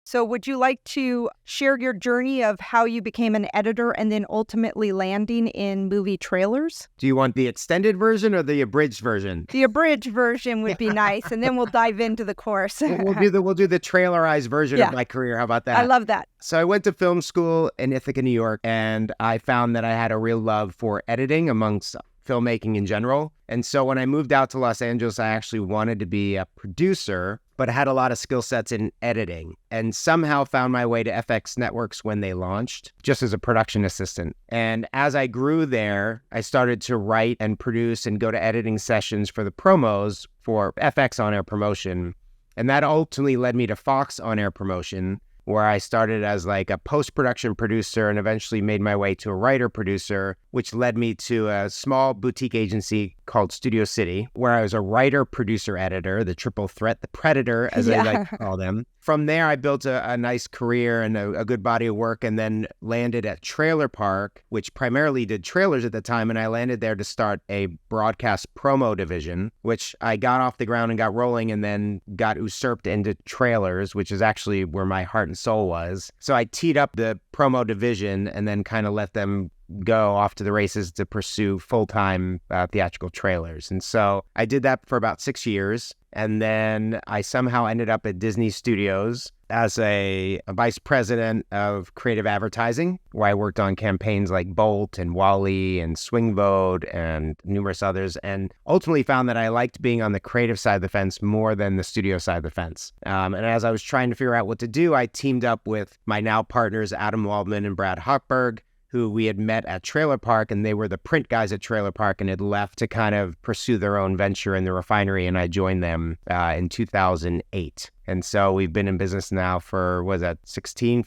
So would you like to share your journey of how you became an editor and then ultimately landing in movie trailers? Do you want the extended version or the abridged version? The abridged version would be nice, and then we'll dive into the course. We'll do the trailerized version of my career. How about that? I love that. So I went to film school in Ithaca, New York, and I found that I had a real love for editing amongst filmmaking in general. And so when I moved out to Los Angeles, I actually wanted to be a producer, but I had a lot of skill sets in editing, and somehow found my way to FX Networks when they launched, just as a production assistant. And as I grew there, I started to write and produce and go to editing sessions for the promos for FX on-air promotion. And that ultimately led me to Fox on-air promotion, where I started as like a post-production producer and eventually made my way to a writer-producer, which led me to a small boutique agency called Studio City, where I was a writer, producer, editor, the triple threat, the predator, as I like to call them. From there, I built a nice career and a good body of work, and then landed at Trailer Park, which primarily did trailers at the time. And I landed there to start a broadcast promo division, which I got off the ground and got rolling, and then got usurped into trailers, which is actually where my heart and soul was. So I teed up the promo division and then kind of let them go off to the races to pursue full-time theatrical trailers. And so I did that for about 6 years. And then I somehow ended up at Disney Studios as a vice president of creative advertising, where I worked on campaigns like Bolt and Wall-E and Swing Vote and numerous others, and ultimately found that I liked being on the creative side of the fence more than the studio side of the fence. And as I was trying to figure out what to do, I teamed up with my now partners, Adam Waldman and Brad Hochberg, who we had met at Trailer Park, and they were the print guys at Trailer Park and had left to kind of pursue their own venture in the Refinery, and I joined them in 2008. And so we've been in business now for, 16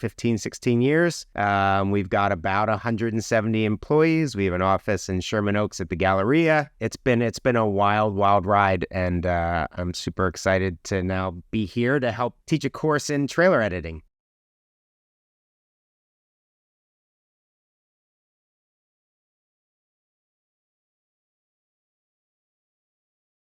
years. We've got about 170 employees. We have an office in Sherman Oaks at the Galleria. It's been a wild ride, and I'm super excited to now be here to help teach a course in trailer editing.